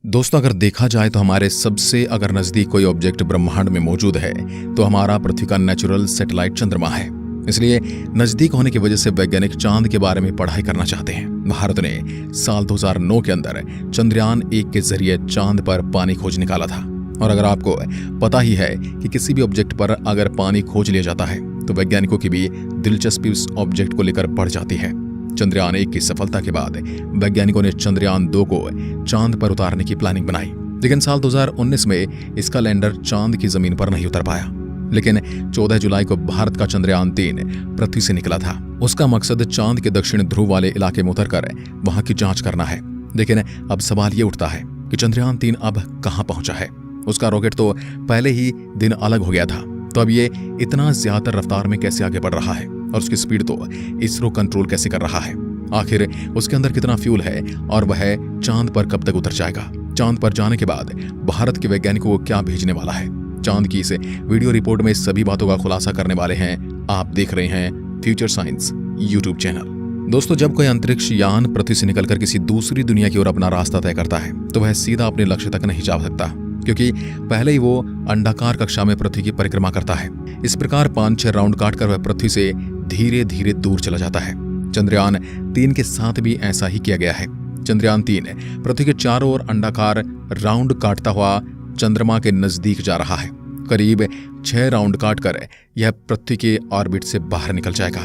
दोस्तों, अगर देखा जाए तो हमारे सबसे अगर नजदीक कोई ऑब्जेक्ट ब्रह्मांड में मौजूद है तो हमारा पृथ्वी का नेचुरल सैटेलाइट चंद्रमा है। इसलिए नजदीक होने की वजह से वैज्ञानिक चांद के बारे में पढ़ाई करना चाहते हैं। भारत ने साल 2009 के अंदर चंद्रयान-1 के जरिए चांद पर पानी खोज निकाला था। और अगर आपको पता ही है कि किसी भी ऑब्जेक्ट पर अगर पानी खोज लिया जाता है तो वैज्ञानिकों की भी दिलचस्पी उस ऑब्जेक्ट को लेकर बढ़ जाती है। चंद्रयान-1 की सफलता के बाद वैज्ञानिकों ने चंद्रयान-2 को चांद पर उतारने की प्लानिंग बनाई, लेकिन साल 2019 में इसका लैंडर चांद की जमीन पर नहीं उतर पाया। लेकिन 14 जुलाई को भारत का चंद्रयान-3 पृथ्वी से निकला था। उसका मकसद चांद के दक्षिण ध्रुव वाले इलाके में उतरकर वहां की जांच करना है। लेकिन अब सवाल ये उठता है कि चंद्रयान-3 अब कहां पहुंचा है। उसका रॉकेट तो पहले ही दिन अलग हो गया था, तो अब ये इतना ज्यादा रफ्तार में कैसे आगे बढ़ रहा है और उसकी स्पीड तो इसरो कंट्रोल कैसे कर रहा है। आखिर उसके अंदर कितना फ्यूल है और वह चांद पर कब तक उतर जाएगा। चांद पर जाने के बाद भारत के वैज्ञानिकों को क्या भेजने वाला है। चांद की इस वीडियो रिपोर्ट में सभी बातों का खुलासा करने वाले हैं। आप देख रहे हैं फ्यूचर साइंस यूट्यूब चैनल। दोस्तों, जब कोई अंतरिक्ष यान पृथ्वी से निकलकर किसी दूसरी दुनिया की ओर अपना रास्ता तय करता है तो वह सीधा अपने लक्ष्य तक नहीं जा सकता, क्योंकि पहले ही वो अंडाकार कक्षा में पृथ्वी की परिक्रमा करता है। इस प्रकार 5-6 राउंड काटकर वह पृथ्वी से धीरे धीरे दूर चला जाता है। चंद्रयान-3 के साथ भी ऐसा ही किया गया है। चंद्रयान-3 पृथ्वी के चारों ओर अंडाकार राउंड काटता हुआ चंद्रमा के नजदीक जा रहा है। करीब 6 राउंड काटकर यह पृथ्वी के ऑर्बिट से बाहर निकल जाएगा।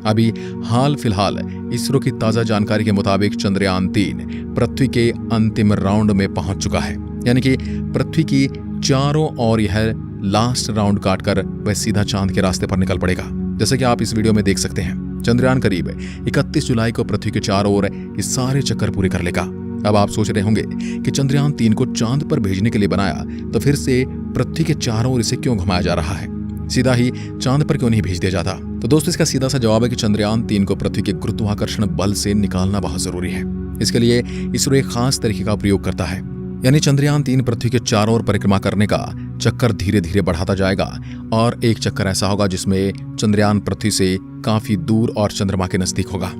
अभी हाल फिलहाल इसरो की ताजा जानकारी के मुताबिक चंद्रयान-3 पृथ्वी के अंतिम राउंड में पहुंच चुका है, यानी कि पृथ्वी की चारों ओर यह लास्ट राउंड काटकर वह सीधा चांद के रास्ते पर निकल पड़ेगा। जैसे कि आप इस वीडियो में देख सकते हैं, चंद्रयान करीब 31 जुलाई को पृथ्वी के चारों ओर ये सारे चक्कर पूरे कर लेगा। अब आप सोच रहे होंगे कि चंद्रयान-3 को चांद पर भेजने के लिए बनाया तो फिर से पृथ्वी के चारों ओर इसे क्यों घुमाया जा रहा है, सीधा ही चांद पर क्यों नहीं भेज दिया जाता। तो दोस्तों, इसका सीधा सा जवाब है कि चंद्रयान-3 को पृथ्वी के गुरुत्वाकर्षण बल से निकालना बहुत जरूरी है। इसके लिए इसरो एक खास तरीके का प्रयोग करता है, यानी चंद्रयान-3 पृथ्वी के चारों ओर परिक्रमा करने का चक्कर धीरे धीरे बढ़ाता जाएगा और एक चक्कर ऐसा होगा जिसमें चंद्रयान पृथ्वी से काफी दूर और चंद्रमा के नजदीक होगा।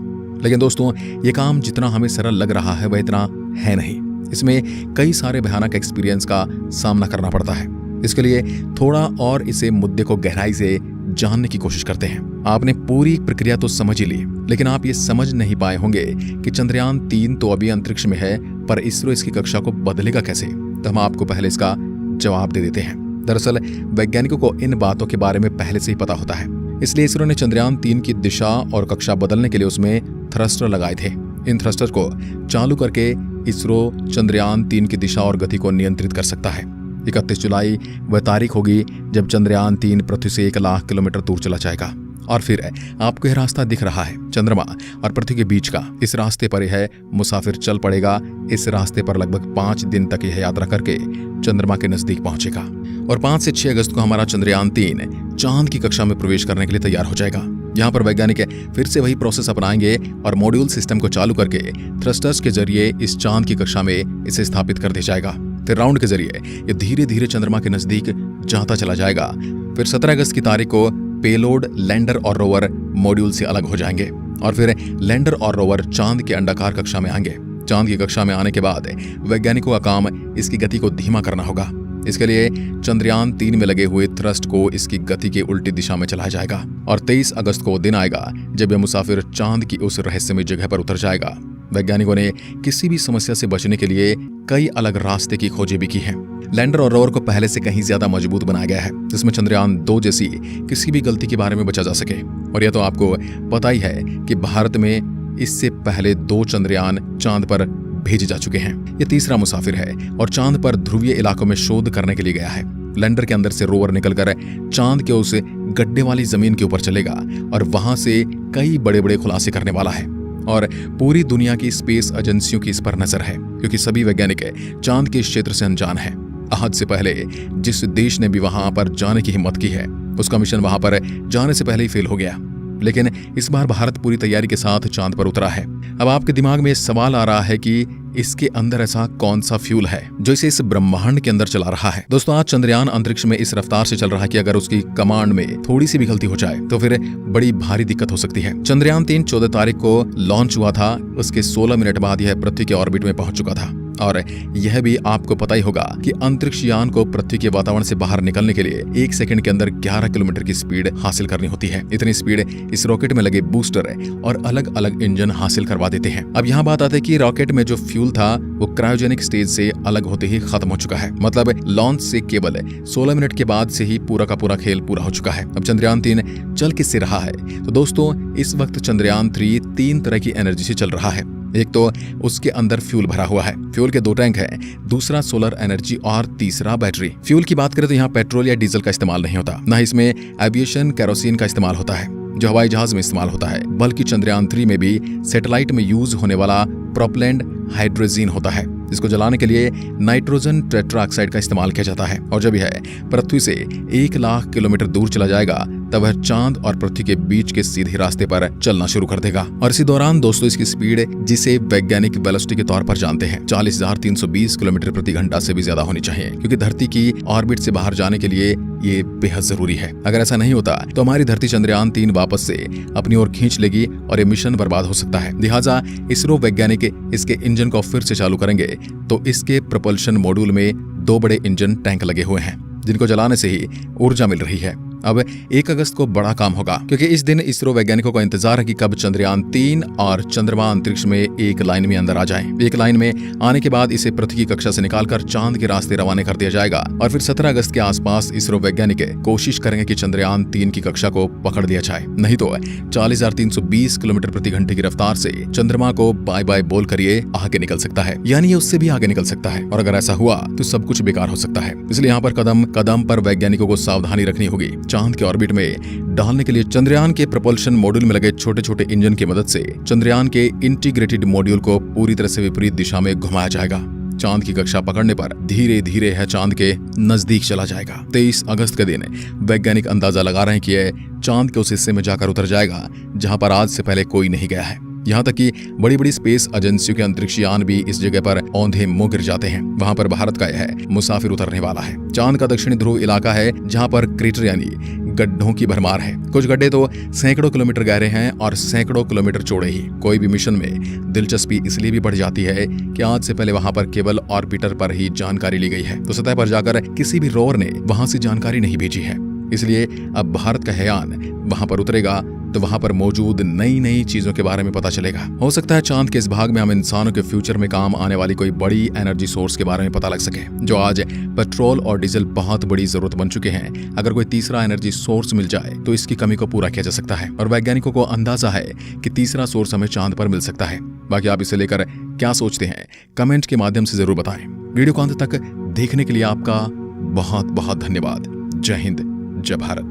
लेकिन दोस्तों, ये काम जितना हमें सरल लग रहा है वह इतना है नहीं। इसमें कई सारे भयानक एक्सपीरियंस का सामना करना पड़ता है। इसके लिए थोड़ा और इसे मुद्दे को गहराई से जानने की कोशिश करते हैं। आपने पूरी प्रक्रिया तो समझ ही ली, लेकिन आप ये समझ नहीं पाए होंगे कि चंद्रयान-3 तो अभी अंतरिक्ष में है, पर इसरो इसकी कक्षा को बदलेगा कैसे। तो हम आपको पहले इसका जवाब दे देते हैं। दरअसल वैज्ञानिकों को इन बातों के बारे में पहले से ही पता होता है, इसलिए इसरो ने चंद्रयान-3 की दिशा और कक्षा बदलने के लिए उसमें थ्रस्टर लगाए थे। इन थ्रस्टर को चालू करके इसरो चंद्रयान-3 की दिशा और गति को नियंत्रित कर सकता है। 31 जुलाई वह तारीख होगी जब चंद्रयान-3 पृथ्वी से 1 लाख किलोमीटर दूर चला जाएगा। और फिर आपको यह रास्ता दिख रहा है, चंद्रमा और पृथ्वी के बीच का। इस रास्ते पर यह मुसाफिर चल पड़ेगा। इस रास्ते पर लगभग 5 दिन तक यह यात्रा करके चंद्रमा के नजदीक पहुंचेगा और 5 से 6 अगस्त को हमारा चंद्रयान-3 चांद की कक्षा में प्रवेश करने के लिए तैयार हो जाएगा। यहाँ पर वैज्ञानिक फिर से वही प्रोसेस अपनाएंगे और मॉड्यूल सिस्टम को चालू करके थ्रस्टर्स के जरिए इस चांद की कक्षा में इसे स्थापित कर दिया जाएगा। फिर राउंड के जरिए ये धीरे धीरे चंद्रमा के नजदीक जाता चला जाएगा। फिर 17 अगस्त की तारीख को पेलोड, लैंडर और रोवर मॉड्यूल से अलग हो जाएंगे और फिर लैंडर और रोवर चांद के अंडाकार कक्षा में आएंगे। चांद की कक्षा में आने के बाद वैज्ञानिकों का काम इसकी गति को धीमा करना होगा। इसके लिए चंद्रयान-3 में लगे हुए थ्रस्ट को इसकी गति के उल्टी दिशा में चलाया जाएगा और 23 अगस्त को वो दिन आएगा जब यह मुसाफिर चांद की उस रहस्यमय जगह पर उतर जाएगा। वैज्ञानिकों ने किसी भी समस्या से बचने के लिए कई अलग रास्ते की खोजें भी की हैं। लैंडर और रोवर को पहले से कहीं ज्यादा मजबूत बनाया गया है, जिसमें चंद्रयान-2 जैसी किसी भी गलती के बारे में बचा जा सके। और यह तो आपको पता ही है कि भारत में इससे पहले 2 चंद्रयान चांद पर भेजे जा चुके हैं। यह तीसरा मुसाफिर है और चांद पर ध्रुवीय इलाकों में शोध करने के लिए गया है। लैंडर के अंदर से रोवर निकलकर चांद के उस गड्ढे वाली जमीन के ऊपर चलेगा और वहां से कई बड़े बड़े खुलासे करने वाला है। और पूरी दुनिया की स्पेस एजेंसियों की इस पर नजर है, क्योंकि सभी वैज्ञानिक चांद के इस क्षेत्र से अनजान है। आज से पहले जिस देश ने भी वहां पर जाने की हिम्मत की है, उसका मिशन वहां पर जाने से पहले ही फेल हो गया। लेकिन इस बार भारत पूरी तैयारी के साथ चांद पर उतरा है। अब आपके दिमाग में सवाल आ रहा है कि इसके अंदर ऐसा कौन सा फ्यूल है जो इसे इस ब्रह्मांड के अंदर चला रहा है। दोस्तों, आज चंद्रयान अंतरिक्ष में इस रफ्तार से चल रहा है कि अगर उसकी कमांड में थोड़ी सी भी गलती हो जाए तो फिर बड़ी भारी दिक्कत हो सकती है। चंद्रयान-3 14 तारीख को लॉन्च हुआ था। उसके 16 मिनट बाद यह पृथ्वी के ऑर्बिट में पहुंच चुका था। और यह भी आपको पता ही होगा कि अंतरिक्ष यान को पृथ्वी के वातावरण से बाहर निकलने के लिए 1 सेकंड के अंदर 11 किलोमीटर की स्पीड हासिल करनी होती है। इतनी स्पीड इस रॉकेट में लगे बूस्टर और अलग अलग इंजन हासिल करवा देते हैं। अब यहाँ बात आती है कि रॉकेट में जो फ्यूल था वो क्रायोजेनिक स्टेज से अलग होते ही खत्म हो चुका है। मतलब लॉन्च से केवल 16 मिनट के बाद से ही पूरा का पूरा खेल पूरा हो चुका है। अब चंद्रयान 3 चल किससे रहा है? तो दोस्तों, इस वक्त चंद्रयान 3 3 तरह की एनर्जी से चल रहा है। एक तो उसके अंदर फ्यूल भरा हुआ है, फ्यूल के 2 टैंक हैं, दूसरा सोलर एनर्जी और तीसरा बैटरी। फ्यूल की बात करें तो यहाँ पेट्रोल या डीजल का इस्तेमाल नहीं होता, न इसमें एविएशन केरोसिन का इस्तेमाल होता है जो हवाई जहाज में इस्तेमाल होता है, बल्कि चंद्रयान 3 में भी सैटेलाइट में यूज होने वाला प्रोपेलेंट हाइड्रोजन होता है, जिसको जलाने के लिए नाइट्रोजन टेट्राऑक्साइड का इस्तेमाल किया जाता है। और जब यह पृथ्वी से 1 लाख किलोमीटर दूर चला जाएगा तब वह चांद और पृथ्वी के बीच के सीधे रास्ते पर चलना शुरू कर देगा। और इसी दौरान दोस्तों इसकी स्पीड, जिसे वैज्ञानिक वेलोसिटी के तौर पर जानते हैं, 40,320 किलोमीटर प्रति घंटा से भी ज्यादा होनी चाहिए, क्योंकि धरती की ऑर्बिट से बाहर जाने के लिए ये बेहद जरूरी है। अगर ऐसा नहीं होता तो हमारी धरती चंद्रयान 3 वापस से अपनी ओर खींच लेगी और ये मिशन बर्बाद हो सकता है। लिहाजा इसरो वैज्ञानिक इसके इंजन को फिर से चालू करेंगे तो इसके प्रपल्शन मॉड्यूल में 2 बड़े इंजन टैंक लगे हुए हैं, जिनको जलाने से ही ऊर्जा मिल रही है। अब 1 अगस्त को बड़ा काम होगा, क्योंकि इस दिन इसरो वैज्ञानिकों को इंतजार है कि कब चंद्रयान 3 और चंद्रमा अंतरिक्ष में एक लाइन में अंदर आ जाएं। एक लाइन में आने के बाद इसे पृथ्वी की कक्षा से निकालकर चांद के रास्ते रवाना कर दिया जाएगा और फिर 17 अगस्त के आसपास इसरो वैज्ञानिक कोशिश करेंगे कि चंद्रयान 3 की कक्षा को पकड़ दिया जाए। नहीं तो 40,320 किलोमीटर प्रति घंटे की रफ्तार से चंद्रमा को बाय बाय बोल कर ये आगे निकल सकता है, यानी ये उससे भी आगे निकल सकता है। और अगर ऐसा हुआ तो सब कुछ बेकार हो सकता है। इसलिए यहाँ पर कदम कदम पर वैज्ञानिकों को सावधानी रखनी होगी। चांद के ऑर्बिट में डालने के लिए चंद्रयान के प्रपल्शन मॉड्यूल में लगे छोटे छोटे इंजन की मदद से चंद्रयान के इंटीग्रेटेड मॉड्यूल को पूरी तरह से विपरीत दिशा में घुमाया जाएगा। चांद की कक्षा पकड़ने पर धीरे धीरे यह चांद के नजदीक चला जाएगा। 23 अगस्त के दिन वैज्ञानिक अंदाजा लगा रहे हैं कि यह चांद के उस हिस्से में जाकर उतर जाएगा जहां पर आज से पहले कोई नहीं गया है। यहाँ तक कि बड़ी बड़ी स्पेस एजेंसियों के अंतरिक्ष यान भी इस जगह पर औंधे मुंह गिर जाते हैं। वहां पर भारत का यह मुसाफिर उतरने वाला है। चांद का दक्षिणी ध्रुव इलाका है जहां पर क्रेटर यानी गड्ढों की भरमार है। कुछ गड्ढे तो सैकड़ों किलोमीटर गहरे हैं और सैकड़ों किलोमीटर चौड़े ही। कोई भी मिशन में दिलचस्पी इसलिए भी बढ़ जाती है कि आज से पहले वहां पर केवल ऑर्बिटर पर ही जानकारी ली गई है, तो सतह पर जाकर किसी भी रोवर ने वहां से जानकारी नहीं भेजी है। इसलिए अब भारत का यान वहां पर उतरेगा तो वहां पर मौजूद नई नई चीजों के बारे में पता चलेगा। हो सकता है चांद के इस भाग में हम इंसानों के फ्यूचर में काम आने वाली कोई बड़ी एनर्जी सोर्स के बारे में पता लग सके, जो आज पेट्रोल और डीजल बहुत बड़ी जरूरत बन चुके हैं। अगर कोई तीसरा एनर्जी सोर्स मिल जाए तो इसकी कमी को पूरा किया जा सकता है और वैज्ञानिकों को अंदाजा है कि तीसरा सोर्स हमें चांद पर मिल सकता है। बाकी आप इसे लेकर क्या सोचते हैं, कमेंट के माध्यम से जरूर बताएं। वीडियो को अंत तक देखने के लिए आपका बहुत बहुत धन्यवाद। जय हिंद, जय भारत।